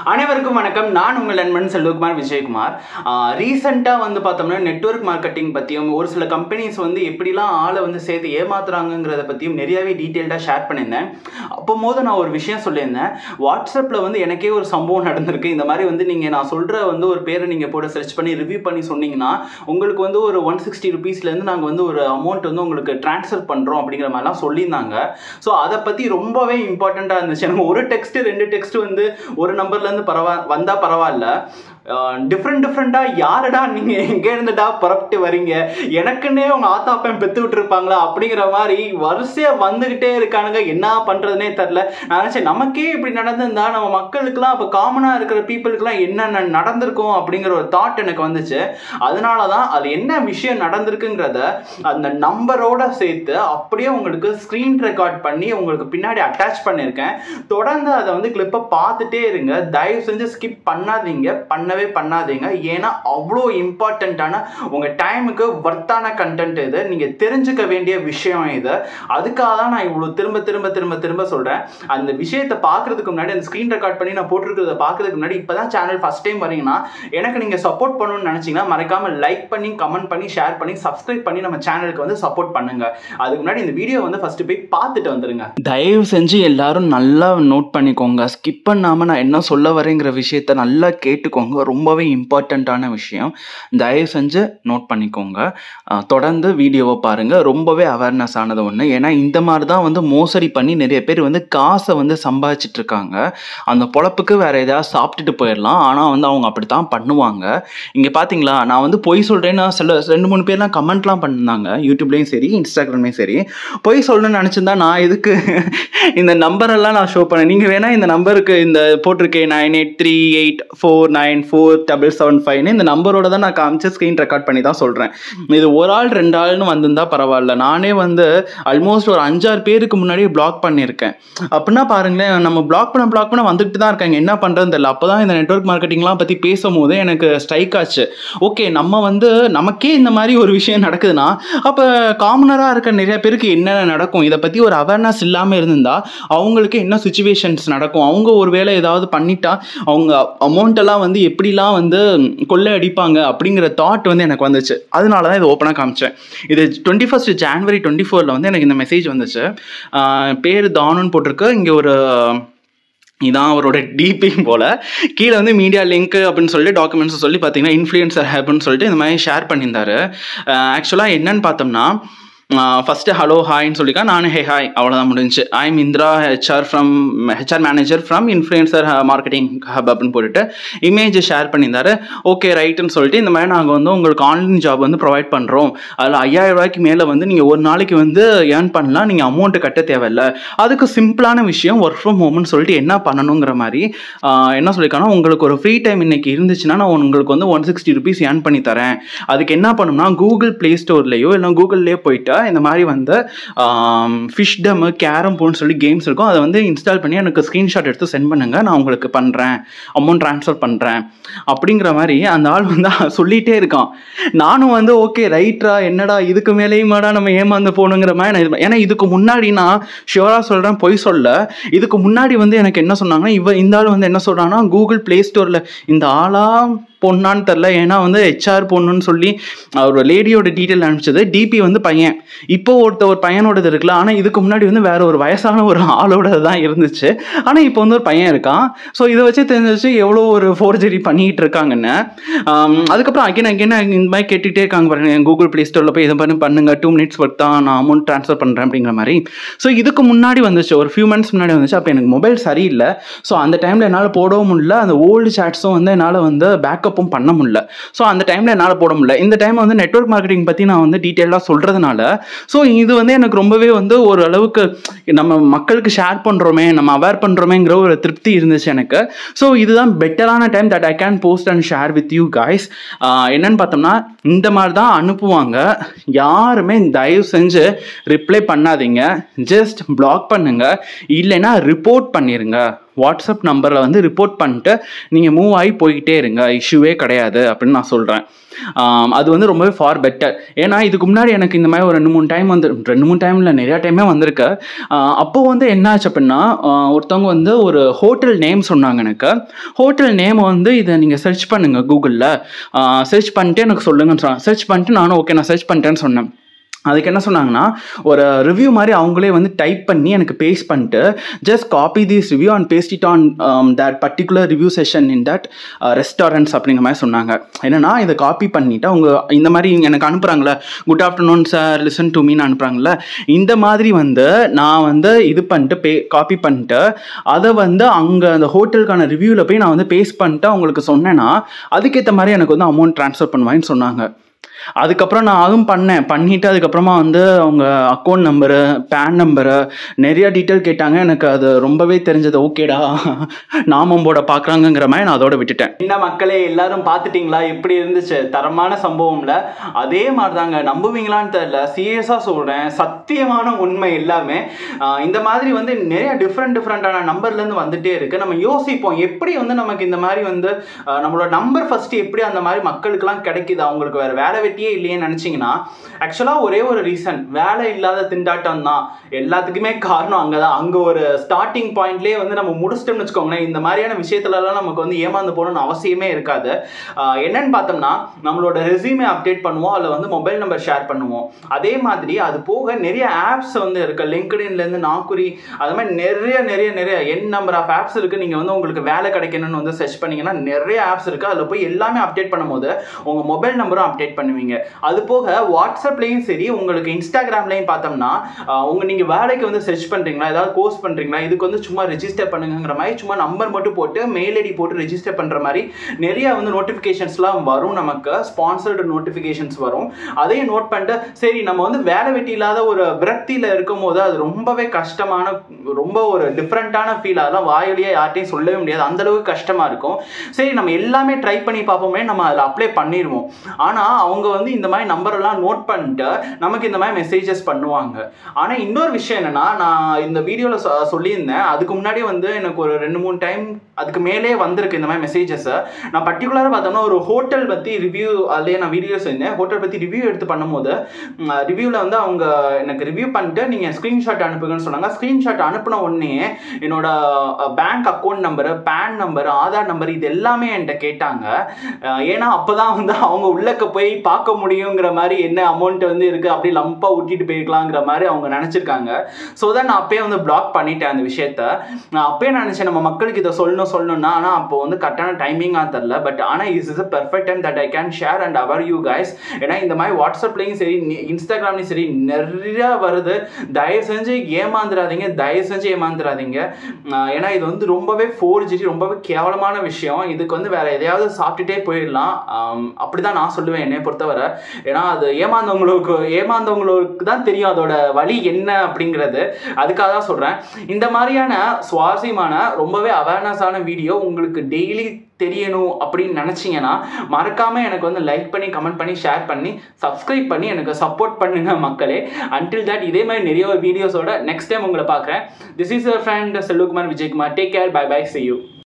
அனைவருக்கும் வணக்கம். நான் உங்கள் நண்பன் செல்வகுமார் விஜயகுமார். ரீசெண்டாக வந்து பார்த்தோம்னா நெட்வொர்க் மார்க்கெட்டிங் பற்றியும் ஒரு சில கம்பெனிஸ் வந்து எப்படிலாம் ஆளை வந்து சேர்த்து ஏமாத்துறாங்கிறத பற்றியும் நிறையாவே டீட்டெயில்டாக ஷேர் பண்ணியிருந்தேன். அப்போது நான் ஒரு விஷயம் சொல்லியிருந்தேன். வாட்ஸ்அப்பில் வந்து எனக்கே ஒரு சம்பவம் நடந்திருக்கு. இந்த மாதிரி வந்து நீங்கள் நான் சொல்கிற வந்து ஒரு பேரை நீங்கள் போட சர்ச் பண்ணி ரிவ்யூ பண்ணி சொன்னீங்கன்னா உங்களுக்கு வந்து ஒரு 160 rupeesலேருந்து நாங்கள் வந்து ஒரு அமௌண்ட் வந்து உங்களுக்கு ட்ரான்ஸ்ஃபர் பண்ணுறோம் அப்படிங்கிற மாதிரிலாம் சொல்லியிருந்தாங்க. ஸோ அதை பற்றி ரொம்பவே இம்பார்ட்டண்ட்டாக இருந்துச்சு. எனக்கு ஒரு டெக்ஸ்ட்டு 2 டெக்ஸ்ட்டு வந்து ஒரு நம்பர்லேருந்து வந்தால் பரவாயில்ல, டிஃப்ரெண்ட்டாக யாரடா நீங்கள் எங்கே இருந்துட்டா புறப்பட்டு வரீங்க, எனக்குன்னே உங்கள் ஆத்தாப்பன் பெற்று விட்டுருப்பாங்களா அப்படிங்கிற மாதிரி வரிசையாக வந்துக்கிட்டே இருக்கானுங்க. என்ன பண்ணுறதுனே தெரில. நான் நினச்சேன் நமக்கே இப்படி நடந்திருந்தா நம்ம மக்களுக்கெல்லாம் இப்போ காமனாக இருக்கிற பீப்புளுக்கெல்லாம் என்னென்ன நடந்திருக்கும் அப்படிங்கிற ஒரு தாட் எனக்கு வந்துச்சு. அதனால தான் அது என்ன விஷயம் நடந்திருக்குங்கிறத அந்த நம்பரோட சேர்த்து அப்படியே உங்களுக்கு ஸ்க்ரீன் ரெக்கார்ட் பண்ணி உங்களுக்கு பின்னாடி அட்டாச் பண்ணியிருக்கேன். தொடர்ந்து அதை வந்து கிளிப்பை பார்த்துட்டே இருங்க. தயவு செஞ்சு ஸ்கிப் பண்ணாதீங்க. ஏன்னா அவ்வளோ இம்பார்ட்டண்ட்டான உங்கள் டைமுக்கு வர்த்தான கண்டென்ட் இது. நீங்கள் தெரிஞ்சுக்க வேண்டிய விஷயம் இது. அதுக்காக தான் நான் இவ்வளோ திரும்ப சொல்கிறேன். அந்த விஷயத்தை பார்க்குறதுக்கு முன்னாடி அந்த ஸ்க்ரீன் ரெக்கார்ட் பண்ணி நான் போட்டிருக்கிறத பார்க்குறதுக்கு முன்னாடி இப்போ தான் சேனல் ஃபஸ்ட் டைம் வரீங்கன்னா எனக்கு நீங்கள் சப்போர்ட் பண்ணணும்னு நினச்சிங்கன்னா மறக்காமல் லைக் பண்ணி கமெண்ட் பண்ணி ஷேர் பண்ணி சப்ஸ்கிரைப் பண்ணி நம்ம சேனலுக்கு வந்து சப்போர்ட் பண்ணுங்கள். அதுக்கு முன்னாடி இந்த வீடியோ வந்து ஃபஸ்ட்டு போய் பார்த்துட்டு வந்துடுங்க. தயவு செஞ்சு எல்லாரும் நல்லா நோட் பண்ணிக்கோங்க. ஸ்கிப் பண்ணாமல் நான் என்ன சொல்ல வரேங்கிற விஷயத்த நல்லா கேட்டுக்கோங்க. ரொம்பவே இம்பார்ட்டண்ட்டான விஷயம். தயவு செஞ்சு நோட் பண்ணிக்கோங்க. தொடர்ந்து வீடியோவை பாருங்கள். ரொம்பவே அவேர்னஸ் ஆனது ஒன்று. ஏன்னா இந்த மாதிரி தான் வந்து மோசடி பண்ணி நிறைய பேர் வந்து காசை வந்து சம்பாதிச்சிட்டு இருக்காங்க. அந்த பொழப்புக்கு வேறு ஏதாவது சாப்பிட்டுட்டு போயிடலாம். ஆனால் வந்து அவங்க அப்படி தான் பண்ணுவாங்க. இங்கே பார்த்தீங்களா, நான் வந்து பொய் சொல்கிறேன்னு சில 2-3 பேர்லாம் கமெண்ட்லாம் பண்ணியிருந்தாங்க. யூடியூப்லேயும் சரி இன்ஸ்டாகிராம்லேயும் சரி. பொய் சொல்லணும்னு நினச்சிருந்தா நான் எதுக்கு இந்த நம்பரெல்லாம் நான் ஷோ பண்ணேன். நீங்கள் வேணால் இந்த நம்பருக்கு இந்த போட்டிருக்கேன் 9838494775 இந்த நம்பரோட தான் நான் காமிச்சு ஸ்க்ரீன் ரெக்கார்ட் பண்ணி தான் சொல்கிறேன். இது ஒரு ஆள் 2 ஆள்னு வந்திருந்தா பரவாயில்ல. நானே வந்து ஆல்மோஸ்ட் ஒரு 5-6 பேருக்கு முன்னாடியே பிளாக் பண்ணியிருக்கேன். அப்படின்னா பாருங்களேன், நம்ம பிளாக் பண்ண வந்துட்டு தான் இருக்காங்க. என்ன பண்ணுறதுன்னு தெரியல. அப்போ தான் இந்த நெட்வொர்க் மார்க்கெட்டிங்லாம் பற்றி பேசும்போது எனக்கு ஸ்ட்ரைக் ஆச்சு. ஓகே, நம்ம வந்து நமக்கே இந்த மாதிரி ஒரு விஷயம் நடக்குதுன்னா அப்போ காமனராக இருக்க நிறைய பேருக்கு என்னென்ன நடக்கும், இதை பற்றி ஒரு அவேர்னஸ் இல்லாமல் இருந்திருந்தா அவங்களுக்கு என்ன சுச்சுவேஷன்ஸ் நடக்கும், அவங்க ஒரு வேளை ஏதாவது பண்ணிட்டா அவங்க அமௌண்ட்டெல்லாம் வந்து எப்படிலாம் வந்து கொள்ளை அடிப்பாங்க அப்படிங்கிற தாட் வந்து எனக்கு வந்துச்சு. அதனால தான் இது ஓப்பனாக காமிச்சேன். இது 21 January 2024 வந்து எனக்கு இந்த மெசேஜ் வந்துச்சு. பேர் தானுன்னு போட்டிருக்கு. இங்கே ஒரு இதான் அவரோட டிபி போல். கீழே வந்து மீடியா லிங்க் அப்படின்னு சொல்லிட்டு டாக்குமெண்ட்ஸ் சொல்லி பார்த்தீங்கன்னா இன்ஃப்ளூயன்சர் அப்படின்னு சொல்லிட்டு இந்த மாதிரி ஷேர் பண்ணியிருந்தாரு. ஆக்சுவலாக என்னன்னு பார்த்தோம்னா ஃபஸ்ட்டு ஹலோ ஹாய்ன்னு சொல்லிக்கா. நானும் ஹே ஹாய் அவ்வளோதான் முடிஞ்சு. I am Indira HR manager from influencer marketing hub அப்படின்னு போட்டுட்டு இமேஜ் ஷேர் பண்ணியிருந்தாரு. ஓகே ரைட்டுன்னு சொல்லிட்டு இந்த மாதிரி நாங்கள் வந்து உங்களுக்கு ஆன்லைன் ஜாப் வந்து ப்ரொவைட் பண்ணுறோம். அதில் 5000 ரூபாய்க்கு மேலே வந்து நீங்கள் ஒரு நாளைக்கு வந்து ஏர்ன் பண்ணலாம். நீங்கள் அமௌண்ட்டு கட்ட தேவையில்லை. அதுக்கு சிம்பிளான விஷயம் ஒர்க் ஃப்ரம் ஹோம்னு சொல்லிட்டு என்ன பண்ணணுங்கிற மாதிரி என்ன சொல்லியிருக்காங்கன்னா, உங்களுக்கு ஒரு ஃப்ரீ டைம் இன்றைக்கி இருந்துச்சுன்னா நான் உங்களுக்கு வந்து 160 rupees ஏர்ன் பண்ணி தரேன். அதுக்கு என்ன பண்ணணும்னா கூகுள் ப்ளே ஸ்டோர்லேயோ இல்லை கூகுள்லேயோ போயிட்டு இந்த மாதிரி வந்து ஃபிஷ்டம் கேரம் போர்டுன்னு சொல்லி கேம்ஸ் இருக்கும். அதை வந்து இன்ஸ்டால் பண்ணி எனக்கு ஸ்க்ரீன்ஷாட் எடுத்து சென்ட் பண்ணுங்கள், நான் உங்களுக்கு பண்ணுறேன், அமௌண்ட் ட்ரான்ஸ்ஃபர் பண்ணுறேன் அப்படிங்கிற மாதிரி அந்த ஆள் வந்து சொல்லிகிட்டே இருக்கான். நானும் வந்து ஓகே ரைட்ரா, என்னடா இதுக்கு மேலேயுமாடா நம்ம ஏமாந்து போகணுங்கிற மாதிரி. ஏன்னா இதுக்கு முன்னாடி நான் ஷியோராக சொல்கிறேன், பொய் சொல்ல. இதுக்கு முன்னாடி வந்து எனக்கு என்ன சொன்னாங்கன்னா, இந்த ஆள் வந்து என்ன சொல்கிறாங்கன்னா கூகுள் ப்ளே ஸ்டோரில் இந்த ஆளாக பொண்ணான்னு தெரில, ஏன்னா வந்து ஹெச்ஆர் பொண்ணுன்னு சொல்லி அவரோட லேடியோட டீட்டெயில் அனுப்பிச்சது. டிபி வந்து பையன். இப்போ ஒரு பையனோடது இருக்குல்ல. ஆனால் இதுக்கு முன்னாடி வந்து வேற ஒரு வயசான ஒரு ஆளோட தான் இருந்துச்சு. ஆனால் இப்போ வந்து ஒரு பையன் இருக்கான். ஸோ இதை வச்சு தெரிஞ்சிச்சு எவ்வளோ ஒரு ஃபோர்ஜரி பண்ணிகிட்டு இருக்காங்கன்னு. அதுக்கப்புறம் அகைன் இந்த மாதிரி கேட்டுகிட்டே இருக்காங்க பாருங்க. கூகுள் ப்ளே ஸ்டோரில் போய் இதை பண்ணுங்க, 2 minutes ஒர்க் தான், நான் அமௌண்ட் ட்ரான்ஸ்ஃபர் பண்ணுறேன் அப்படிங்கிற மாதிரி. ஸோ இதுக்கு முன்னாடி வந்துச்சு, ஒரு ஃபியூ மந்த்ஸ் முன்னாடி வந்துச்சு. அப்போ எனக்கு மொபைல் சரியில்லை. ஸோ அந்த டைமில் என்னால் போடவும் முடியல. அந்த ஓல்டு சாட்ஸும் வந்து என்னால் வந்து பேக்கப்பும் பண்ண முடியல. ஸோ அந்த டைமில் என்னால் போட முடியல. இந்த டைம் வந்து நெட்வொர்க் மார்க்கெட்டிங் பற்றி நான் வந்து டீட்டெயிலாக சொல்கிறதுனால ஸோ இது வந்து எனக்கு ரொம்பவே வந்து ஒரு அளவுக்கு நம்ம மக்களுக்கு ஷேர் பண்ணுறோமே, நம்ம அவேர் பண்ணுறோமேங்கிற ஒரு திருப்தி இருந்துச்சு எனக்கு. ஸோ இதுதான் பெட்டரான time that I can post and share with you guys. என்னன்னு பார்த்தோம்னா இந்த மாதிரி தான் அனுப்புவாங்க. யாருமே தயவு செஞ்சு ரிப்ளை பண்ணாதீங்க. ஜஸ்ட் பிளாக் பண்ணுங்க, இல்லைன்னா ரிப்போர்ட் பண்ணிடுங்க. வாட்ஸ்அப் நம்பரில் வந்து ரிப்போர்ட் பண்ணிட்டு நீங்கள் மூவ் ஆகி போய்கிட்டே இருங்க, இஷ்யூவே கிடையாது அப்படின்னு நான் சொல்கிறேன். அது வந்து ரொம்பவே ஃபார் பெட்டர். ஏன்னா இதுக்கு முன்னாடி எனக்கு இந்த மாதிரி ஒரு 2-3 டைம் வந்து 2-3 டைமில் நிறையா டைமே வந்திருக்கு. அப்போது வந்து என்ன ஆச்சு அப்படின்னா, ஒருத்தவங்க வந்து ஒரு ஹோட்டல் நேம் சொன்னாங்க எனக்கு. ஹோட்டல் நேம் வந்து இதை நீங்கள் சர்ச் பண்ணுங்கள் கூகுளில், சர்ச் பண்ணிட்டு எனக்கு சொல்லுங்கன்னு சொன்னாங்க. சர்ச் பண்ணிட்டு நானும் ஓகே நான் சர்ச் பண்ணிட்டேன்னு சொன்னேன். அதுக்கு என்ன சொன்னாங்கன்னா, ஒரு ரிவ்யூ மாதிரி அவங்களே வந்து டைப் பண்ணி எனக்கு பேஸ்ட் பண்ணிட்டு, just copy this review and paste it on that particular review session in that restaurants அப்படிங்கிற மாதிரி சொன்னாங்க. என்னன்னா இதை காப்பி பண்ணிவிட்டு அவங்க இந்த மாதிரி எனக்கு அனுப்புகிறாங்களே, good afternoon sir listen to மீன்னு அனுப்புகிறாங்களே, இந்த மாதிரி வந்து நான் வந்து இது பண்ணிட்டு காப்பி பண்ணிட்டு அதை வந்து அங்கே அந்த ஹோட்டலுக்கான ரிவ்யூவில் போய் நான் வந்து பேஸ்ட் பண்ணிட்டு அவங்களுக்கு சொன்னேன்னா அதுக்கேற்ற மாதிரி எனக்கு வந்து அமௌண்ட் ட்ரான்ஸ்ஃபர் பண்ணுவாங்கன்னு சொன்னாங்க. அதுக்கப்புறம் நான் அதுவும் பண்ணிவிட்டு அதுக்கப்புறமா வந்து அவங்க அக்கௌண்ட் நம்பரு, பேன் நம்பரு நிறைய டீட்டெயில் கேட்டாங்க. எனக்கு அது ரொம்பவே தெரிஞ்சது. ஓகேடா நாமம் போட பார்க்குறாங்கங்கிற மாதிரி நான் அதோட விட்டுட்டேன். என்ன மக்களே எல்லாரும் பார்த்துட்டிங்களா எப்படி இருந்துச்சு? தரமான சம்பவம்ல. அதே மாதிரி தாங்க, நம்புவீங்களான்னு தெரியல, சீரியஸாக சொல்கிறேன், சத்தியமான உண்மை எல்லாமே. இந்த மாதிரி வந்து நிறைய டிஃப்ரெண்டான நம்பர்லேருந்து வந்துட்டே இருக்குது. நம்ம யோசிப்போம் எப்படி வந்து நமக்கு இந்த மாதிரி வந்து நம்மளோட நம்பர் ஃபஸ்ட்டு எப்படி அந்த மாதிரி மக்களுக்கெல்லாம் கிடைக்குது, அவங்களுக்கு வேறு வேலை வெட்டியே இல்லையே நினைச்சீங்கன்னா, ஆக்சுவலாக ஒரே ஒரு ரீசன், வேலை இல்லாத திண்டாட்டம் தான். எல்லாத்துக்குமே காரணம் அங்கதான். அங்க ஒரு ஸ்டார்டிங் பாயிண்ட்லயே வந்து நம்ம முடிச்சிட்டோம்னு வச்சுக்கோங்களேன், இந்த மாதிரியான விஷயத்துலலாம் நமக்கு வந்து ஏமாந்து போகணும்னு அவசியமே இருக்காது. என்னன்னு பார்த்தோம்னா, நம்மளோட ரெஸ்யூமே அப்டேட் பண்ணுவோம், அதில் வந்து மொபைல் நம்பர் ஷேர் பண்ணுவோம். அதே மாதிரி அது போக நிறைய ஆப்ஸ் வந்து இருக்கு, லிங்க்டின்லேருந்து நாக்குரி, அது மாதிரி நிறைய என் நம்பர் ஆஃப் ஆப்ஸ் இருக்கு. நீங்க வந்து உங்களுக்கு வேலை கிடைக்கணும்னு வந்து சர்ச் பண்ணீங்கன்னா நிறைய ஆப்ஸ் இருக்கு. அதில் போய் எல்லாமே அப்டேட் பண்ணும்போது உங்க மொபைல் நம்பரும் அப்டேட் பண்ணுவீங்க. அது போக வாட்ஸ்அப்லையும் சரி, உங்களுக்கு இன்ஸ்டாகிராம்லையும் பார்த்தோம்னா, நீங்க வேலைக்கு வந்து சர்ச் பண்றீங்களா, ஏதாவது கோர்ஸ் பண்றீங்களா, இதுக்கு வந்து சும்மா ரெஜிஸ்டர் பண்ணுங்கிற மாதிரி சும்மா நம்பர் மட்டும் போட்டு மெயில் ஐடி போட்டு ரெஜிஸ்டர் பண்ற மாதிரி நிறைய வந்து நோட்டிபிகேஷன்ஸ்லாம் வரும். நமக்கு ஸ்பான்சர்டு நோட்டிபிகேஷன்ஸ் வரும். அதையும் நோட் பண்ணிட்டு சரி நம்ம வந்து வேலை வெட்டி இல்லாத ஒரு விரக்தியில இருக்கும் போது அது ரொம்பவே கஷ்டமான, ரொம்ப ஒரு டிஃப்ரெண்டான ஃபீல். அதெல்லாம் வாயிலேயே யார்ட்டையும் சொல்லவே முடியாது, அந்த அளவுக்கு கஷ்டமா இருக்கும். சரி நம்ம எல்லாமே ட்ரை பண்ணி பார்ப்போமே, நம்ம அதில் அப்ளை பண்ணிடுவோம். ஆனா அவங்க வந்து இந்த மாதிரி நம்பர் எல்லாம் நோட் பண்ணிட்டு நமக்கு இந்த மாதிரி மெசேஜஸ் பண்ணுவாங்க. ஆனா இன்னொரு விஷயம் என்னன்னா, நான் இந்த வீடியோல சொல்லியிருந்தேன், அதுக்கு முன்னாடி வந்து எனக்கு ஒரு 2-3 டைம் அதுக்கு மேலே வந்திருக்கு இந்த மாதிரி மெசேஜஸ். நான் பர்டிகுலராக பார்த்தோம்னா ஒரு ஹோட்டல் பற்றி ரிவ்யூ, அதிலே நான் வீடியோஸ் இருந்தேன், ஹோட்டல் பற்றி ரிவ்யூ எடுத்து பண்ணும்போது ரிவ்யூவில் வந்து அவங்க எனக்கு ரிவ்யூ பண்ணிட்டு நீங்கள் ஸ்க்ரீன்ஷாட் அனுப்புங்கன்னு சொன்னாங்க. ஸ்க்ரீன்ஷாட் அனுப்பின உடனே என்னோட bank account number, PAN number, Aadhaar number இது எல்லாமே என்கிட்ட கேட்டாங்க. ஏன்னா அப்போ தான் வந்து அவங்க உள்ளக்க போய் பார்க்க முடியுங்கிற மாதிரி என்ன அமௌண்ட் வந்து இருக்குது அப்படி லம்பாக ஊட்டிட்டு போயிருக்கலாங்கிற மாதிரி அவங்க நினச்சிருக்காங்க. ஸோ தான் நான் அப்பயே வந்து பிளாக் பண்ணிட்டேன் அந்த விஷயத்த. நான் அப்பயே நினச்சேன் நம்ம மக்களுக்கு இதை சொல்லணும்னா, ஆனால் அப்போ வந்து கரெக்டான டைமிங்காக தெரில. பட் ஆனால் is is a perfect time that I can share and our you guys. ஏன்னா இந்த மாதிரி வாட்ஸ்அப்லேயும் சரி இன்ஸ்டாகிராம்லையும் சரி நிறைய வருது. தயவு செஞ்சு ஏமாந்துடாதீங்க. ஏன்னா இது வந்து ரொம்பவே 4G, ரொம்பவே கேவலமான விஷயம். இதுக்கு வந்து வேற எதையாவது சாப்பிட்டுட்டே போயிடலாம், அப்படிதான் நான் சொல்லுவேன் என்னை பொறுத்தவரை. ஏன்னா அது ஏமாந்தவங்களுக்கு தான் தெரியும் அதோட வழி என்ன அப்படிங்கிறது. அதுக்காக தான் சொல்றேன். இந்த மாதிரியான சுவாரஸ்யமான ரொம்பவே அவேர்னஸான வீடியோ உங்களுக்கு டெய்லி தெரியணும் அப்படின்னு நினச்சிங்கன்னா மறக்காமல் எனக்கு வந்து லைக் பண்ணி, கமெண்ட் பண்ணி, ஷேர் பண்ணி, சப்ஸ்கிரைப் பண்ணி எனக்கு சப்போர்ட் பண்ணுங்க மக்களே. அன்டில் தட் இதே மாதிரி நிறைய வீடியோஸோட நெக்ஸ்ட் டைம் உங்களை பார்க்குறேன். This is your friend Selvakumar Vijayakumar. Take care, bye bye, see you.